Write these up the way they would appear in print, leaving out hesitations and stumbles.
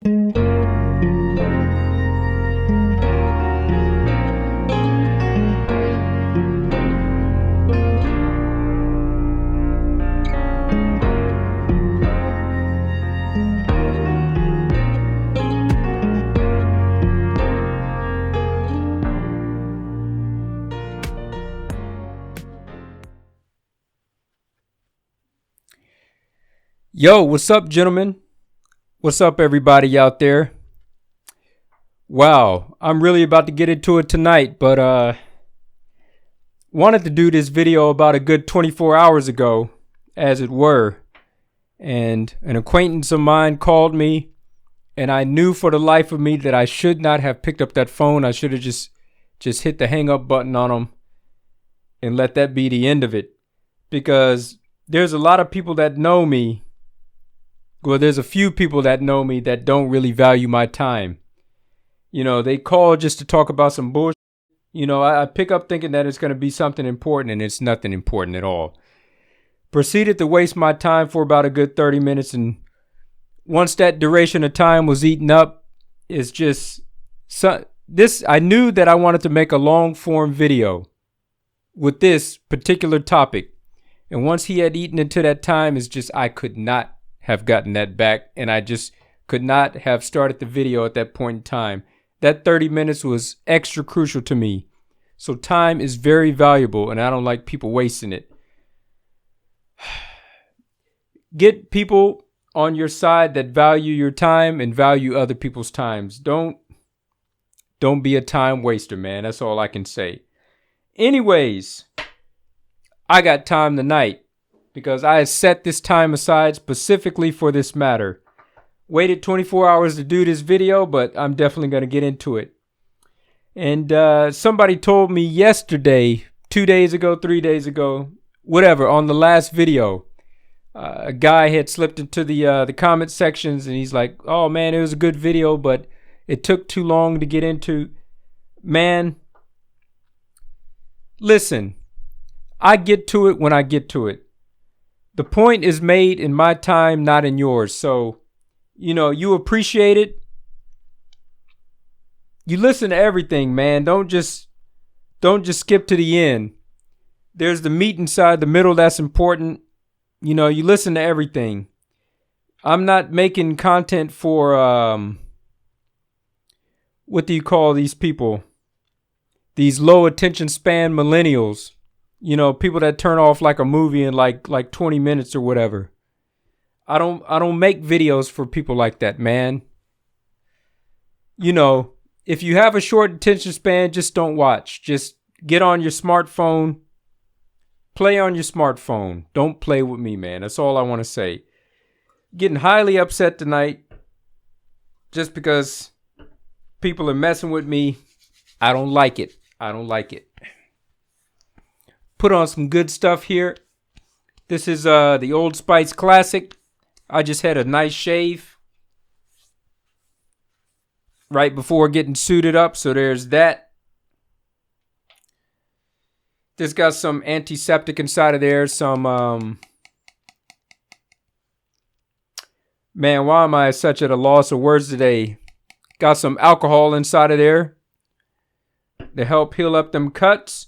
Yo, what's up, gentlemen? What's up, everybody out there? Wow, I'm really about to get into it tonight, but wanted to do this video about a good 24 hours ago, as it were. And an acquaintance of mine called me, and I knew for the life of me that I should not have picked up that phone. I should have just hit the hang up button on him and let that be the end of it. Because there's a lot of people that know me. Well, there's a few people that know me that don't really value my time. You know, they call just to talk about some bullshit. You know, I pick up thinking that it's going to be something important, and it's nothing important at all. Proceeded to waste my time for about a good 30 minutes, and once that duration of time was eaten up, it's just this. I knew that I wanted to make a long form video with this particular topic, and once he had eaten into that time, it's just I could not have gotten that back, and I just could not have started the video at that point in time. That 30 minutes was extra crucial to me. So time is very valuable, and I don't like people wasting it. Get people on your side that value your time and value other people's times. Don't be a time waster, man. That's all I can say. Anyways, I got time tonight, because I had set this time aside specifically for this matter. Waited 24 hours to do this video, but I'm definitely going to get into it. And somebody told me yesterday, 2 days ago, 3 days ago, whatever, on the last video, a guy had slipped into the comment sections, and he's like, oh man, it was a good video, but it took too long to get into. Man, listen, I get to it when I get to it. The point is made in my time, not in yours. So, you know, you appreciate it. You listen to everything, man. Don't just skip to the end. There's the meat inside the middle that's important. You know, you listen to everything. I'm not making content for what do you call these people? These low attention span millennials. You know, people that turn off like a movie in like 20 minutes or whatever. I don't make videos for people like that, man. You know, if you have a short attention span, just don't watch. Just get on your smartphone. Play on your smartphone. Don't play with me, man. That's all I want to say. Getting highly upset tonight just because people are messing with me. I don't like it. I don't like it. Put on some good stuff here. This is the Old Spice Classic. I just had a nice shave right before getting suited up, so there's that. This got some antiseptic inside of there. Some man, why am I such at a loss of words today? Got some alcohol inside of there to help heal up them cuts.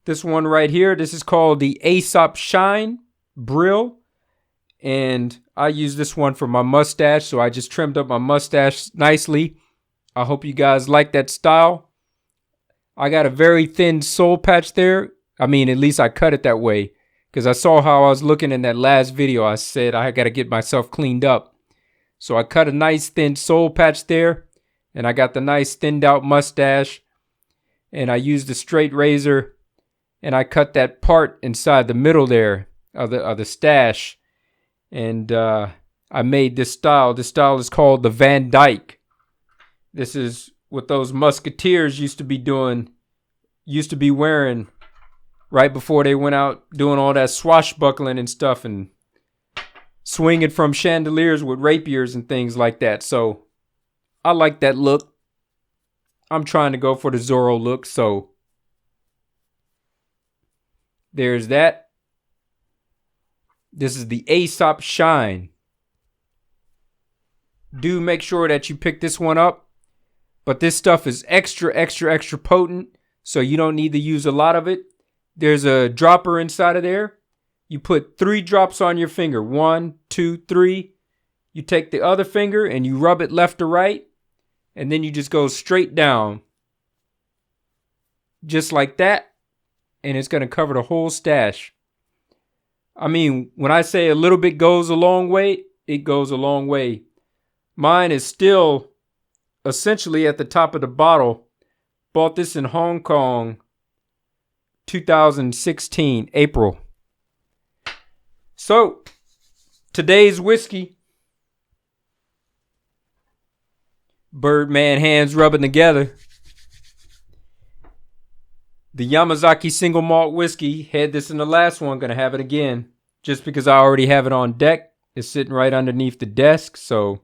This one right here, this is called the Aesop Shine Brill. And I use this one for my mustache, so I just trimmed up my mustache nicely. I hope you guys like that style. I got a very thin soul patch there. I mean, at least I cut it that way, because I saw how I was looking in that last video. I said I got to get myself cleaned up. So I cut a nice thin soul patch there, and I got the nice thinned out mustache. And I used a straight razor. And I cut that part inside the middle there of the stash. And I made this style. This style is called the Van Dyke. This is what those musketeers used to be wearing right before they went out doing all that swashbuckling and stuff and swinging from chandeliers with rapiers and things like that. So I like that look. I'm trying to go for the Zorro look, so there's that. This is the Aesop Shine. do make sure that you pick this one up. But this stuff is extra potent, so you don't need to use a lot of it. There's a dropper inside of there. You put 3 drops on your finger. 1, 2, 3. You take the other finger and you rub it left to right. And then you just go straight down. Just like that. And it's going to cover the whole stash. I mean, when I say a little bit goes a long way, it goes a long way. Mine is still essentially at the top of the bottle. Bought this in Hong Kong, 2016, April. So, today's whiskey. Birdman hands rubbing together. The Yamazaki single malt whiskey. Had this in the last one. Gonna have it again. Just because I already have it on deck. It's sitting right underneath the desk. So,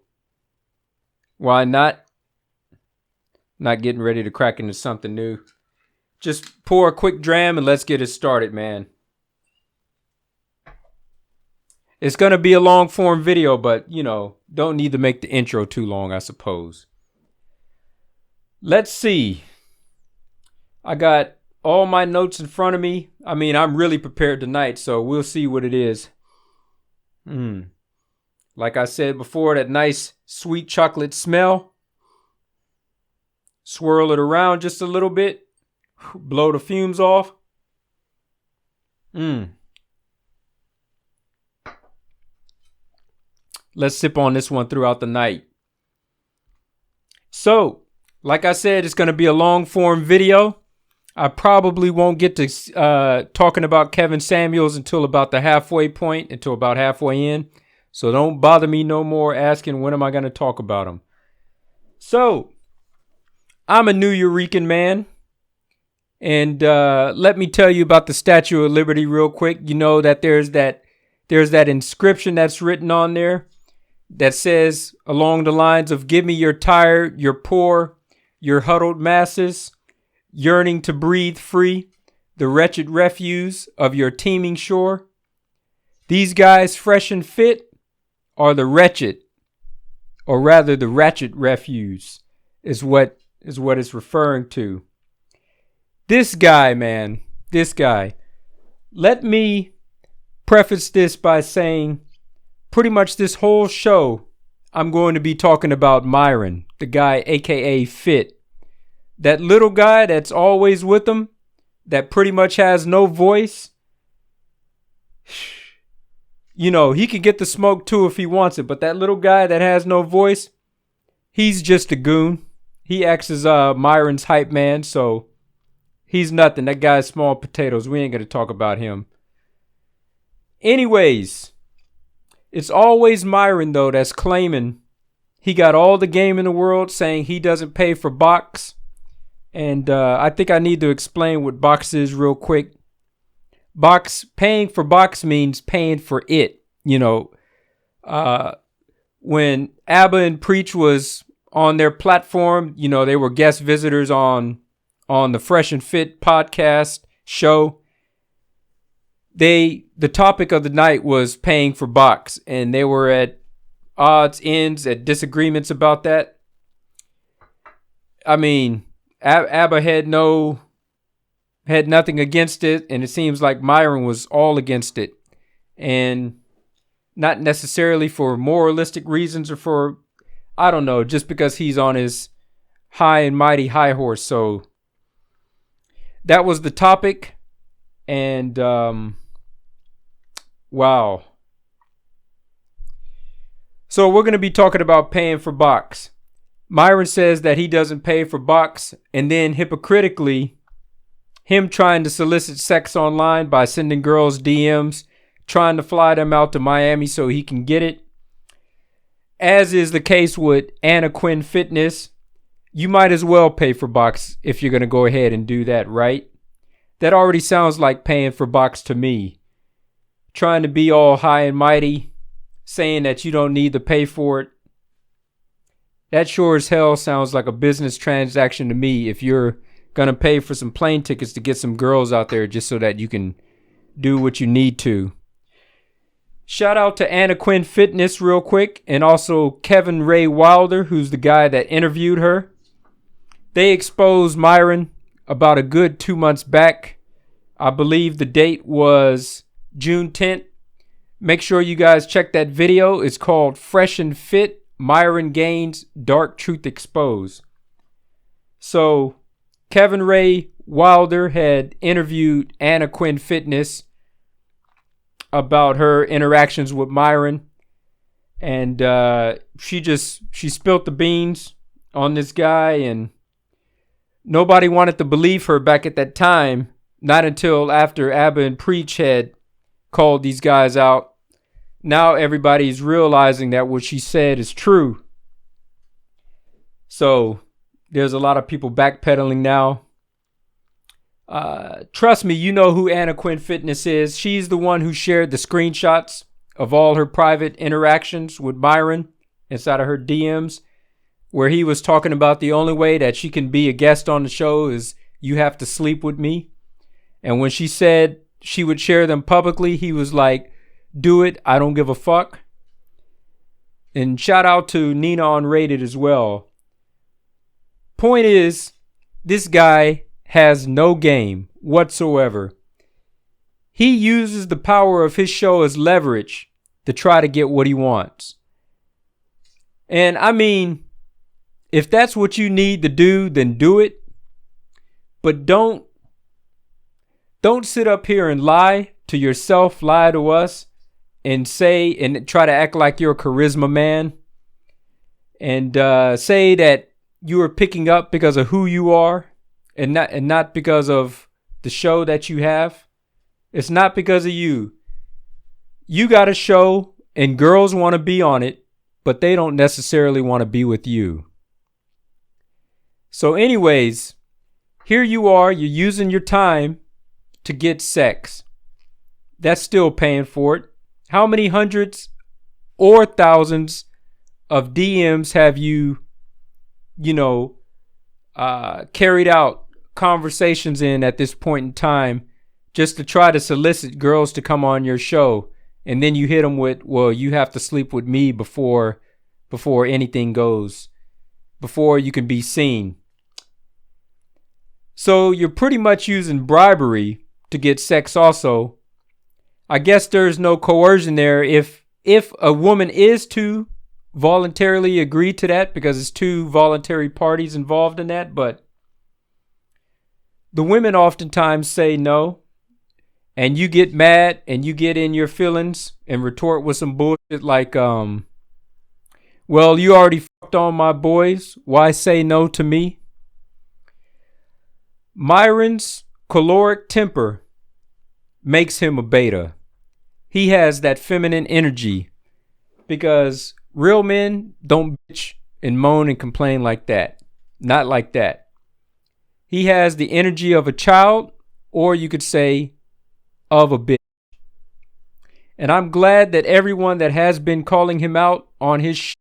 why not? Not getting ready to crack into something new. Just pour a quick dram and let's get it started, man. It's going to be a long form video, but, you know, don't need to make the intro too long, I suppose. Let's see. I got all my notes in front of me. I mean, I'm really prepared tonight, so we'll see what it is. Like I said before, that nice sweet chocolate smell. Swirl it around just a little bit. Blow the fumes off. Let's sip on this one throughout the night. So, like I said, it's going to be a long form video. I probably won't get to talking about Kevin Samuels until about the halfway point, until about halfway in. So don't bother me no more asking when am I going to talk about him. So, I'm a New Eurekan man. And let me tell you about the Statue of Liberty real quick. You know that there's that inscription that's written on there that says along the lines of give me your tired, your poor, your huddled masses, yearning to breathe free, the wretched refuse of your teeming shore. These guys fresh and fit are the wretched, or rather the ratchet refuse is what it's referring to. This guy, man, this guy. Let me preface this by saying pretty much this whole show, I'm going to be talking about Myron, the guy, aka Fit. That little guy that's always with him, that pretty much has no voice. You know, he could get the smoke too if he wants it, but that little guy that has no voice, he's just a goon. He acts as Myron's hype man, so he's nothing. That guy's small potatoes. We ain't going to talk about him. Anyways, it's always Myron, though, that's claiming he got all the game in the world, saying he doesn't pay for box. And I think I need to explain what box is real quick. Paying for box means paying for it. You know, when ABBA and Preach was on their platform, you know, they were guest visitors on the Fresh and Fit podcast show. The topic of the night was paying for box, and they were at ends, at disagreements about that. I mean, ABBA had nothing against it, and it seems like Myron was all against it, and not necessarily for moralistic reasons or for, I don't know, just because he's on his high and mighty high horse. So that was the topic, and wow. So we're going to be talking about paying for box. Myron says that he doesn't pay for box, and then hypocritically, him trying to solicit sex online by sending girls DMs, trying to fly them out to Miami so he can get it. As is the case with Anna Quinn Fitness, you might as well pay for box if you're going to go ahead and do that, right? That already sounds like paying for box to me. Trying to be all high and mighty, saying that you don't need to pay for it. That sure as hell sounds like a business transaction to me if you're going to pay for some plane tickets to get some girls out there just so that you can do what you need to. Shout out to Anna Quinn Fitness real quick, and also Kevin Ray Wilder, who's the guy that interviewed her. They exposed Myron about a good 2 months back. I believe the date was June 10th. Make sure you guys check that video. It's called Fresh and Fit, Myron Gaines Dark Truth Exposed. So Kevin Ray Wilder had interviewed Anna Quinn Fitness about her interactions with Myron, and she spilled the beans on this guy, and nobody wanted to believe her back at that time, not until after Abba and Preach had called these guys out. Now everybody's realizing that what she said is true. So there's a lot of people backpedaling now. Trust me, you know who Anna Quinn Fitness is. She's the one who shared the screenshots of all her private interactions with Myron inside of her DMs, where he was talking about the only way that she can be a guest on the show is you have to sleep with me. And when she said she would share them publicly, he was like, do it, I don't give a fuck. And shout out to Nina on Rated as well. Point is, this guy has no game whatsoever. He uses the power of his show as leverage to try to get what he wants. And I mean, if that's what you need to do, then do it. But don't sit up here and lie to yourself, lie to us, and say and try to act like you're a charisma man, and say that you are picking up because of who you are, and not because of the show that you have. It's not because of you. You got a show, and girls want to be on it, but they don't necessarily want to be with you. So anyways, here you are, you're using your time to get sex. That's still paying for it. How many hundreds or thousands of DMs have you carried out conversations in at this point in time just to try to solicit girls to come on your show, and then you hit them with, well, you have to sleep with me before anything goes, before you can be seen. So you're pretty much using bribery to get sex also. I guess there's no coercion there if a woman is to voluntarily agree to that, because it's two voluntary parties involved in that. But the women oftentimes say no, and you get mad and you get in your feelings and retort with some bullshit like, well, you already fucked on my boys, why say no to me? Myron's caloric temper makes him a beta. He has that feminine energy, because real men don't bitch and moan and complain like that. Not like that. He has the energy of a child, or you could say of a bitch. And I'm glad that everyone that has been calling him out on his shit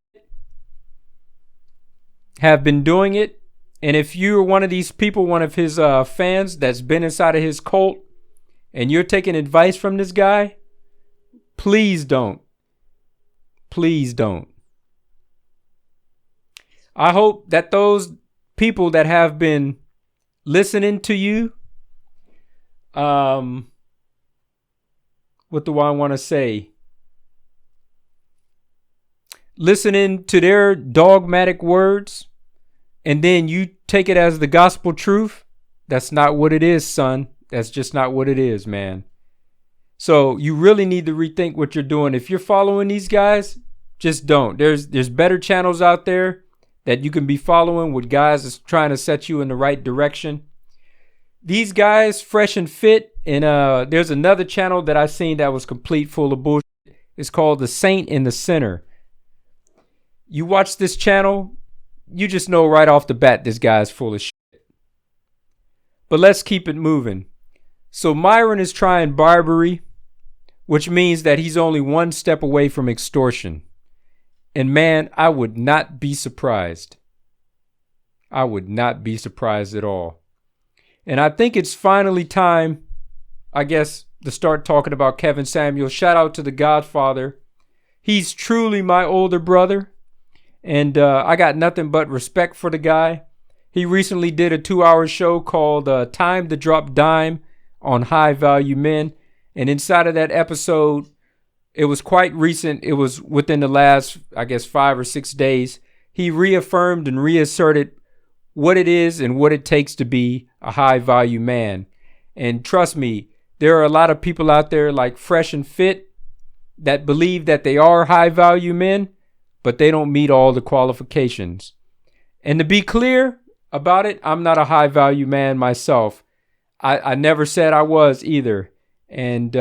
have been doing it. And if you're one of these people, one of his fans that's been inside of his cult, and you're taking advice from this guy, please don't. Please don't. I hope that those people that have been listening to you, what do I want to say? Listening to their dogmatic words, and then you take it as the gospel truth. That's not what it is, son. That's just not what it is, man. So you really need to rethink what you're doing. If you're following these guys, just don't. There's better channels out there that you can be following with guys that's trying to set you in the right direction. These guys, Fresh and Fit, and there's another channel that I seen that was complete full of bullshit. It's called The Saint in the Center. You watch this channel, you just know right off the bat this guy's full of shit. But let's keep it moving. So Myron is trying bribery, which means that he's only one step away from extortion. And man, I would not be surprised. I would not be surprised at all. And I think it's finally time, I guess, to start talking about Kevin Samuels. Shout out to the Godfather. He's truly my older brother, and I got nothing but respect for the guy. He recently did a 2-hour show called Time to Drop Dime on High Value Men, and inside of that episode, it was quite recent. It was within the last, I guess, 5 or 6 days. He reaffirmed and reasserted what it is and what it takes to be a high value man. And trust me, there are a lot of people out there like Fresh and Fit that believe that they are high value men, but they don't meet all the qualifications. And to be clear about it, I'm not a high value man myself. I never said I was either. And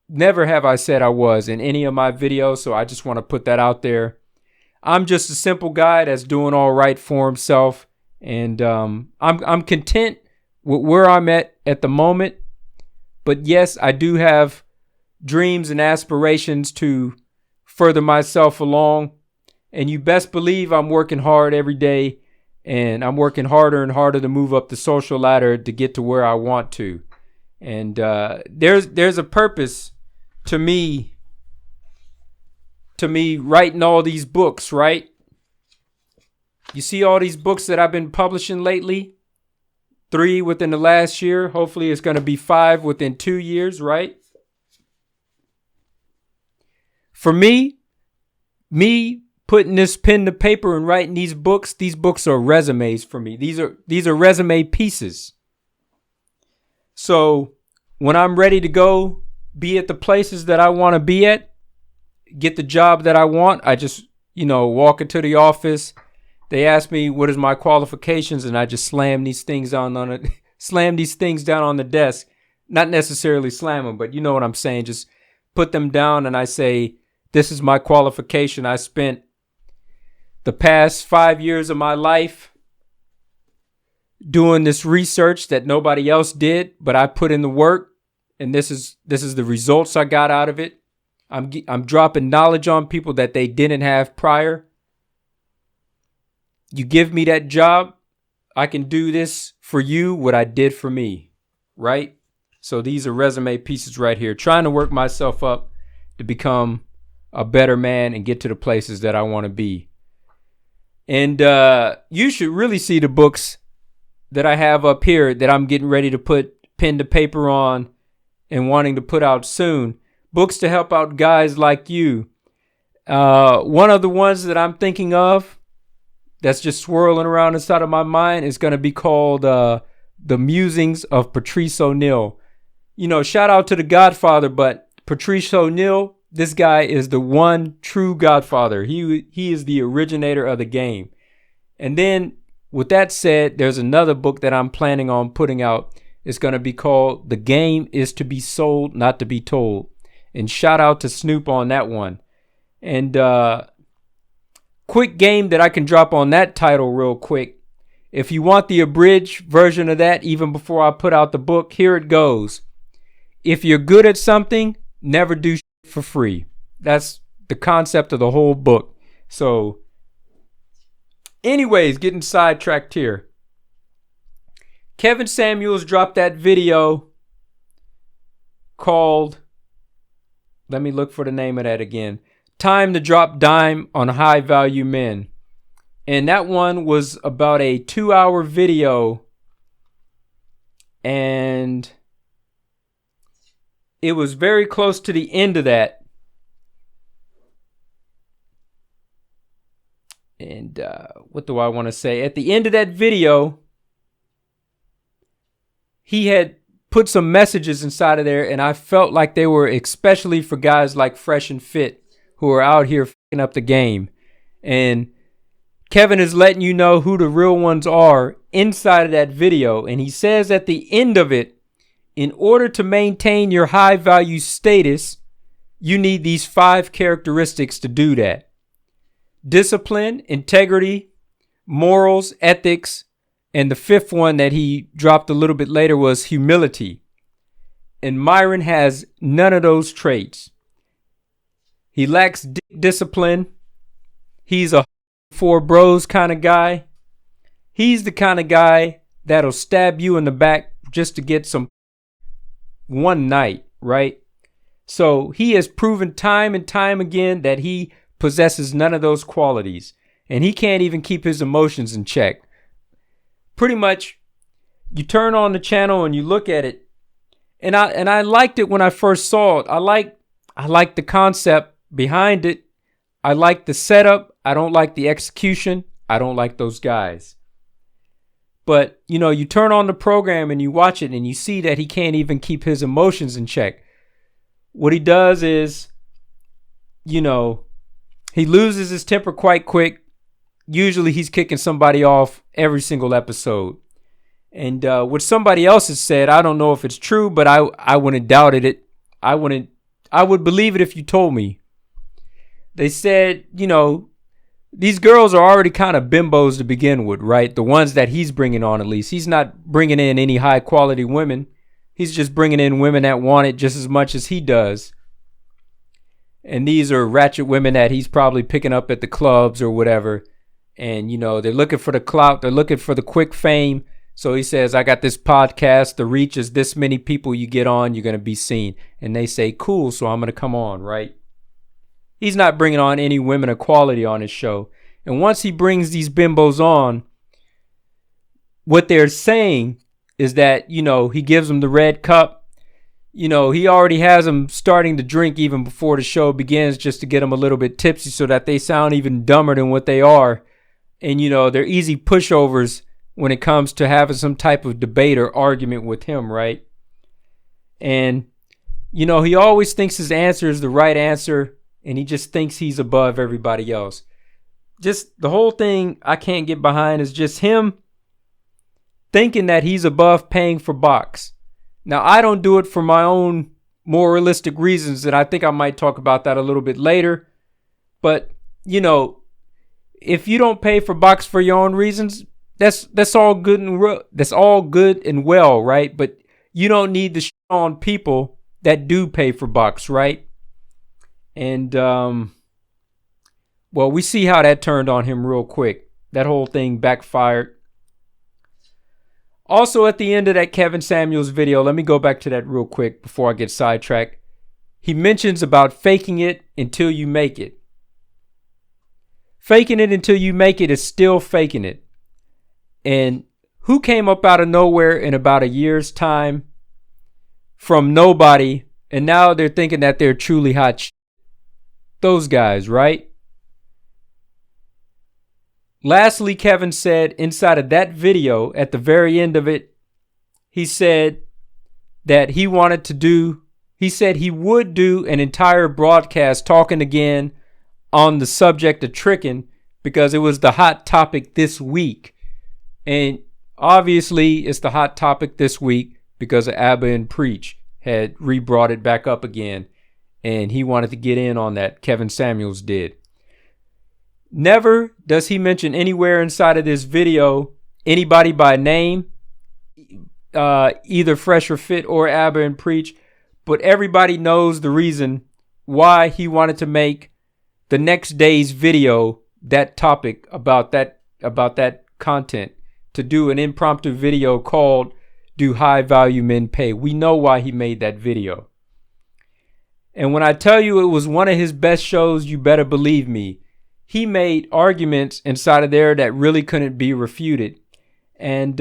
never have I said I was in any of my videos. So I just want to put that out there. I'm just a simple guy that's doing all right for himself. And I'm content with where I'm at the moment. But yes, I do have dreams and aspirations to further myself along. And you best believe I'm working hard every day. And I'm working harder and harder to move up the social ladder to get to where I want to. And there's a purpose to me writing all these books, right? You see all these books that I've been publishing lately? 3 within the last year. Hopefully it's going to be 5 within 2 years, right? For me putting this pen to paper and writing these books are resumes for me. These are resume pieces. So when I'm ready to go be at the places that I want to be at, get the job that I want, I just, walk into the office. They ask me what is my qualifications, and I just slam these things down on the desk. Not necessarily slam them, but you know what I'm saying. Just put them down, and I say, this is my qualification. I spent the past 5 years of my life doing this research that nobody else did, but I put in the work, and this is the results I got out of it. I'm dropping knowledge on people that they didn't have prior. You give me that job, I can do this for you what I did for me, right? So these are resume pieces right here, trying to work myself up to become a better man and get to the places that I want to be. And you should really see the books that I have up here that I'm getting ready to put pen to paper on and wanting to put out soon. Books to help out guys like you. One of the ones that I'm thinking of that's just swirling around inside of my mind is going to be called The Musings of Patrice O'Neal. Shout out to the Godfather, but Patrice O'Neal, this guy is the one true Godfather. He is the originator of the game. And then with that said, there's another book that I'm planning on putting out. It's going to be called The Game is to be Sold, Not to be Told. And shout out to Snoop on that one. And quick game that I can drop on that title real quick. If you want the abridged version of that, even before I put out the book, here it goes. If you're good at something, never do for free. That's the concept of the whole book. So anyways, getting sidetracked here. Kevin Samuels dropped that video called, let me look for the name of that again, Time to Drop Dime on High Value Men. And that one was about a 2-hour video. And it was very close to the end of that. And what do I want to say? At the end of that video, he had put some messages inside of there, and I felt like they were especially for guys like Fresh and Fit who are out here fucking up the game. And Kevin is letting you know who the real ones are inside of that video. And he says at the end of it, in order to maintain your high value status, you need these 5 characteristics to do that. Discipline, integrity, morals, ethics, and the 5th one that he dropped a little bit later was humility. And Myron has none of those traits. He lacks discipline. He's a 4 bros kind of guy. He's the kind of guy that'll stab you in the back just to get some. one night, right? So he has proven time and time again that he possesses none of those qualities, and he can't even keep his emotions in check. Pretty much, you turn on the channel and you look at it, and I liked it when I first saw it. I like the concept behind it. I like the setup. I don't like the execution. I don't like those guys. But, you turn on the program and you watch it and you see that he can't even keep his emotions in check. What he does is, he loses his temper quite quick. Usually he's kicking somebody off every single episode. And what somebody else has said, I don't know if it's true, but I wouldn't doubted it. I would believe it if you told me. They said, these girls are already kind of bimbos to begin with, right? The ones that he's bringing on, at least. He's not bringing in any high quality women. He's just bringing in women that want it just as much as he does. And these are ratchet women that he's probably picking up at the clubs or whatever. And, they're looking for the clout. They're looking for the quick fame. So he says, I got this podcast. The reach is this many people you get on, you're going to be seen. And they say, cool, so I'm going to come on, right? He's not bringing on any women of quality on his show. And once he brings these bimbos on, what they're saying is that, he gives them the red cup. He already has them starting to drink even before the show begins just to get them a little bit tipsy so that they sound even dumber than what they are. And, they're easy pushovers when it comes to having some type of debate or argument with him, right? And, he always thinks his answer is the right answer. And he just thinks he's above everybody else. Just the whole thing I can't get behind is just him thinking that he's above paying for box. Now, I don't do it for my own moralistic reasons, and I think I might talk about that a little bit later. But, if you don't pay for box for your own reasons, that's all good and well, right? But you don't need to shit on people that do pay for box, right? And, we see how that turned on him real quick. That whole thing backfired. Also, at the end of that Kevin Samuels video, let me go back to that real quick before I get sidetracked. He mentions about faking it until you make it. Faking it until you make it is still faking it. And who came up out of nowhere in about a year's time from nobody, and now they're thinking that they're truly hot shit? Those guys, right? Lastly, Kevin said inside of that video, at the very end of it, he said that he would do an entire broadcast talking again on the subject of tricking because it was the hot topic this week. And obviously it's the hot topic this week because of Abba and Preach had re-brought it back up again. And he wanted to get in on that. Kevin Samuels did. Never does he mention anywhere inside of this video anybody by name, either Fresh or Fit or Abba and Preach. But everybody knows the reason why he wanted to make the next day's video that topic about that content, to do an impromptu video called Do High Value Men Pay? We know why he made that video. And when I tell you it was one of his best shows, you better believe me. He made arguments inside of there that really couldn't be refuted. And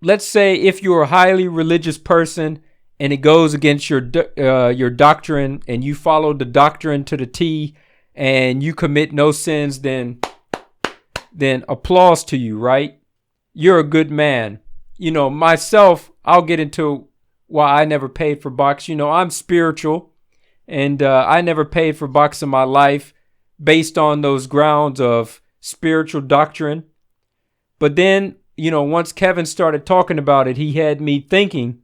let's say if you're a highly religious person and it goes against your doctrine and you follow the doctrine to the T and you commit no sins, then applause to you, right? You're a good man. Myself, I'll get into why I never paid for box. I'm spiritual, and I never paid for box in my life based on those grounds of spiritual doctrine. But then, once Kevin started talking about it, he had me thinking,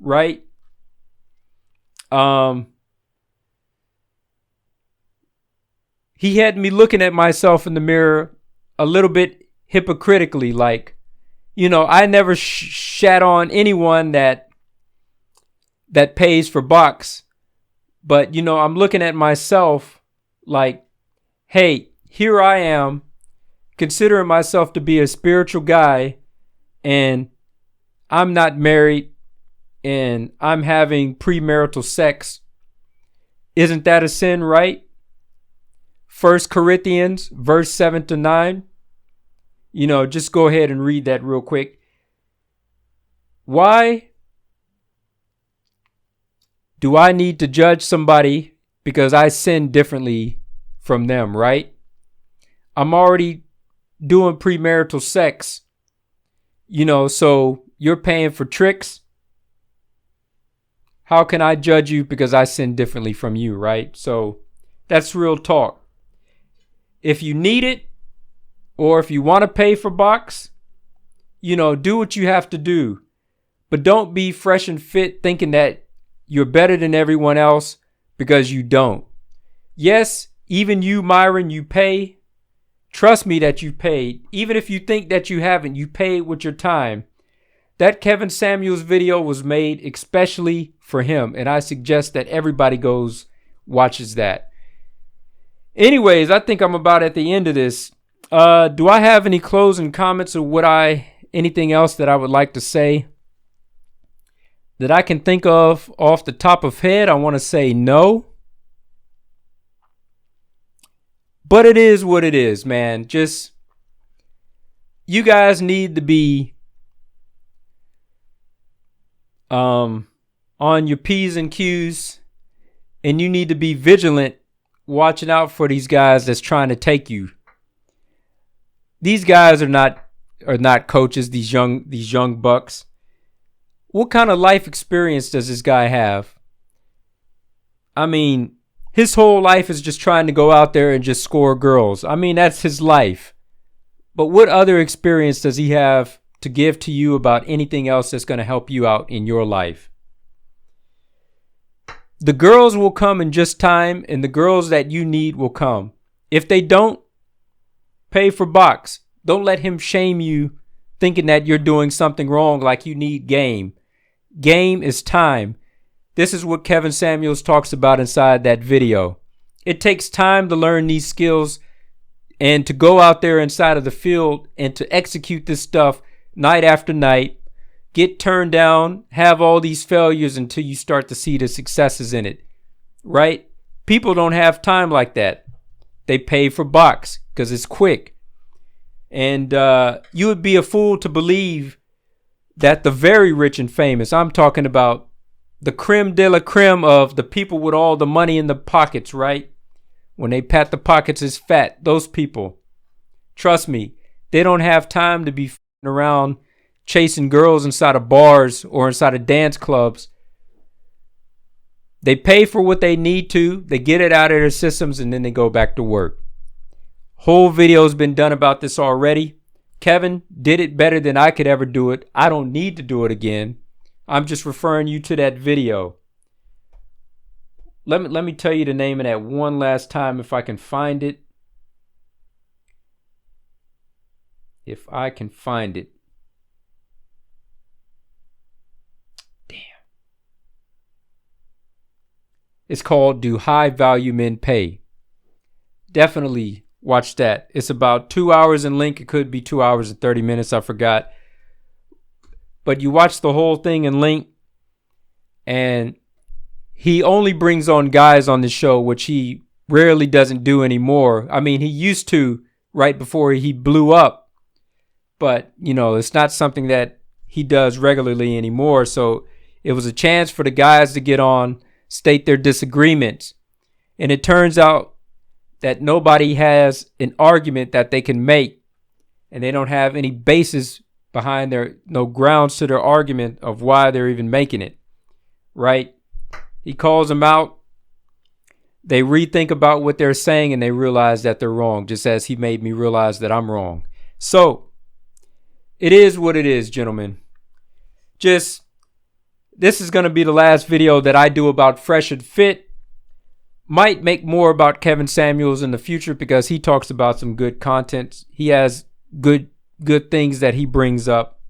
right? He had me looking at myself in the mirror a little bit hypocritically, like, I never shat on anyone that pays for box. But, I'm looking at myself like, hey, here I am considering myself to be a spiritual guy, and I'm not married. and I'm having premarital sex, isn't that a sin, right? 1 Corinthians verse 7-9. Just go ahead and read that real quick. Why do I need to judge somebody because I sin differently from them, right? I'm already doing premarital sex, so you're paying for tricks. How can I judge you because I sin differently from you, right? So that's real talk. If you need it, or if you want to pay for box, do what you have to do. But don't be fresh and fit thinking that you're better than everyone else because you don't. Yes, even you, Myron, you pay. Trust me that you paid. Even if you think that you haven't, you paid with your time. That Kevin Samuels video was made especially for him, and I suggest that everybody watches that. Anyways, I think I'm about at the end of this. Do I have any closing comments or anything else that I would like to say that I can think of off the top of head? I want to say no. But it is what it is, man. Just, you guys need to be on your P's and Q's, and you need to be vigilant, watching out for these guys that's trying to take you. These guys are not coaches, these young bucks. What kind of life experience does this guy have? I mean, his whole life is just trying to go out there and just score girls. I mean, that's his life. But what other experience does he have to give to you about anything else that's going to help you out in your life? The girls will come in just time, and the girls that you need will come. If they don't, pay for box. Don't let him shame you thinking that you're doing something wrong, like you need game. Game is time. This is what Kevin Samuels talks about inside that video. It takes time to learn these skills and to go out there inside of the field and to execute this stuff night after night, get turned down, have all these failures until you start to see the successes in it, right? People don't have time like that. They pay for box because it's quick. And you would be a fool to believe that the very rich and famous, I'm talking about the creme de la creme of the people with all the money in the pockets, right? When they pat the pockets as fat, those people, trust me, they don't have time to be around chasing girls inside of bars or inside of dance clubs. They pay for what they need to, they get it out of their systems, and then they go back to work. Whole video's been done about this already. Kevin did it better than I could ever do it. I don't need to do it again. I'm just referring you to that video. Let me tell you the name of that one last time if I can find it. If I can find it. Damn. It's called Do High Value Men Pay? Definitely watch that. It's about 2 hours in length. It could be 2 hours and 30 minutes. I forgot. But you watch the whole thing in length, and he only brings on guys on the show, which he rarely doesn't do anymore. I mean, he used to right before he blew up. But, it's not something that he does regularly anymore. So it was a chance for the guys to get on, state their disagreements. And it turns out that nobody has an argument that they can make, and they don't have any basis behind no grounds to their argument of why they're even making it, right? He calls them out. They rethink about what they're saying, and they realize that they're wrong, just as he made me realize that I'm wrong. So it is what it is, gentlemen. This is going to be the last video that I do about Fresh and Fit. Might make more about Kevin Samuels in the future because he talks about some good content. He has good things that he brings up.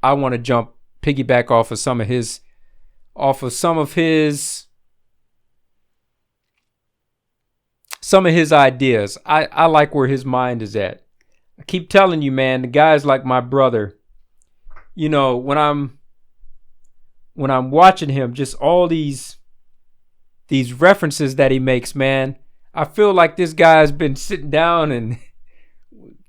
I want to piggyback off of some of his ideas. I like where his mind is at. I keep telling you, man, the guy's like my brother. When when I'm watching him, just all these references that he makes, man. I feel like this guy's been sitting down and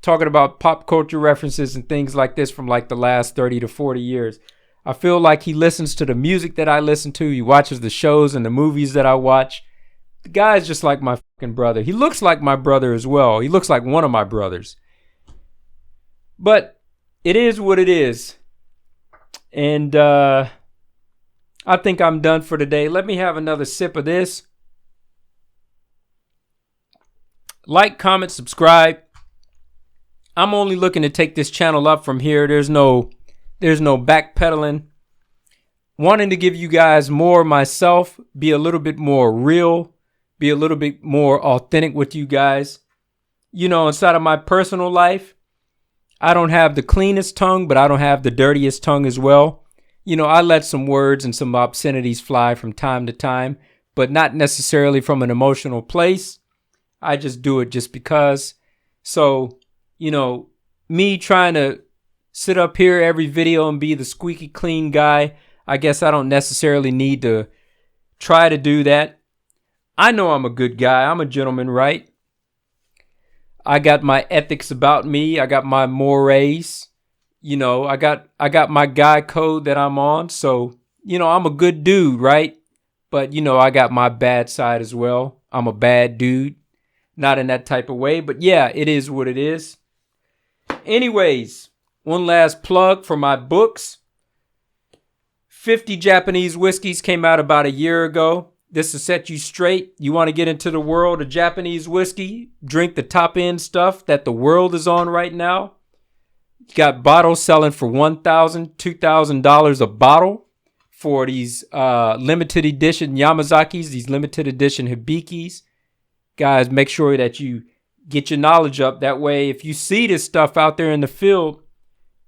talking about pop culture references and things like this from like the last 30 to 40 years. I feel like he listens to the music that I listen to. He watches the shows and the movies that I watch. The guy's just like my fucking brother. He looks like my brother as well. He looks like one of my brothers. But it is what it is. And I think I'm done for today. Let me have another sip of this. Like, comment, subscribe. I'm only looking to take this channel up from here. There's no backpedaling. Wanting to give you guys more of myself, be a little bit more real, be a little bit more authentic with you guys. You know, inside of my personal life, I don't have the cleanest tongue, but I don't have the dirtiest tongue as well. You know, I let some words and some obscenities fly from time to time, but not necessarily from an emotional place. I just do it just because. So, you know, me trying to sit up here every video and be the squeaky clean guy, I guess I don't necessarily need to try to do that. I know I'm a good guy. I'm a gentleman, right? I got my ethics about me. I got my mores. You know, I got my guy code that I'm on. So, you know, I'm a good dude, right? But, you know, I got my bad side as well. I'm a bad dude. Not in that type of way, but yeah, it is what it is. Anyways, one last plug for my books. 50 Japanese Whiskeys came out about a year ago. This will set you straight. You want to get into the world of Japanese whiskey, drink the top end stuff that the world is on right now. You got bottles selling for $1,000, $2,000 a bottle for these limited edition Yamazakis, these limited edition Hibikis. Guys, make sure that you get your knowledge up. That way, if you see this stuff out there in the field,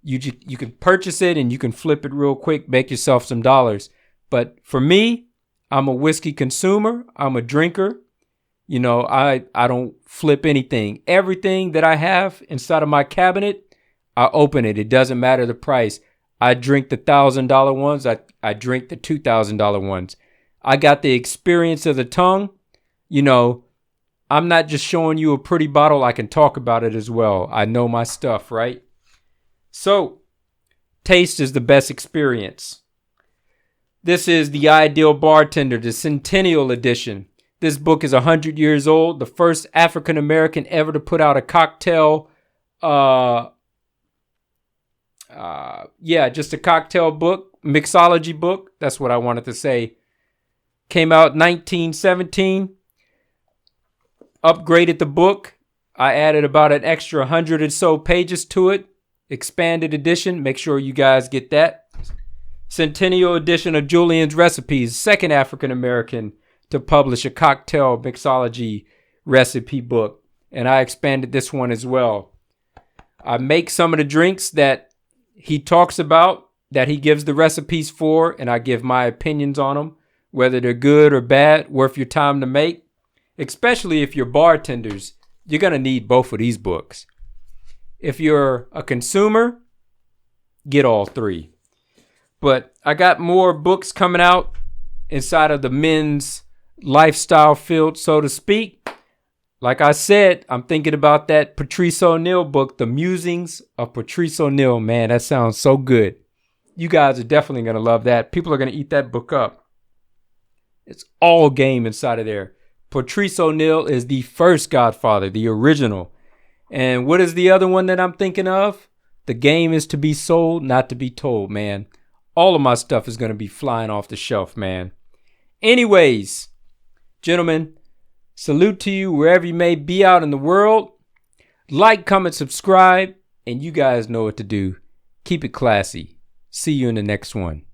you can purchase it and you can flip it real quick, make yourself some dollars. But for me, I'm a whiskey consumer. I'm a drinker. You know, I don't flip anything. Everything that I have inside of my cabinet, I open it. It doesn't matter the price. I drink the $1,000 ones. I drink the $2,000 ones. I got the experience of the tongue. You know, I'm not just showing you a pretty bottle. I can talk about it as well. I know my stuff, right? So, taste is the best experience. This is The Ideal Bartender, the Centennial Edition. This book is 100 years old. The first African American ever to put out a cocktail. Just a cocktail book, mixology book. That's what I wanted to say. Came out 1917. Upgraded the book. I added about an extra 100 or so pages to it. Expanded edition. Make sure you guys get that. Centennial edition of Julian's Recipes. Second African American to publish a cocktail mixology recipe book. And I expanded this one as well. I make some of the drinks that he talks about, that he gives the recipes for, and I give my opinions on them. Whether they're good or bad, worth your time to make. Especially if you're bartenders, you're going to need both of these books. If you're a consumer, get all three. But I got more books coming out inside of the men's lifestyle field, so to speak. Like I said, I'm thinking about that Patrice O'Neal book, The Musings of Patrice O'Neal. Man, that sounds so good. You guys are definitely going to love that. People are going to eat that book up. It's all game inside of there. Patrice O'Neal is the first Godfather, the original. And what is the other one that I'm thinking of? The game is to be sold, not to be told, man. All of my stuff is going to be flying off the shelf, man. Anyways, gentlemen, salute to you wherever you may be out in the world. Like, comment, subscribe, and you guys know what to do. Keep it classy. See you in the next one.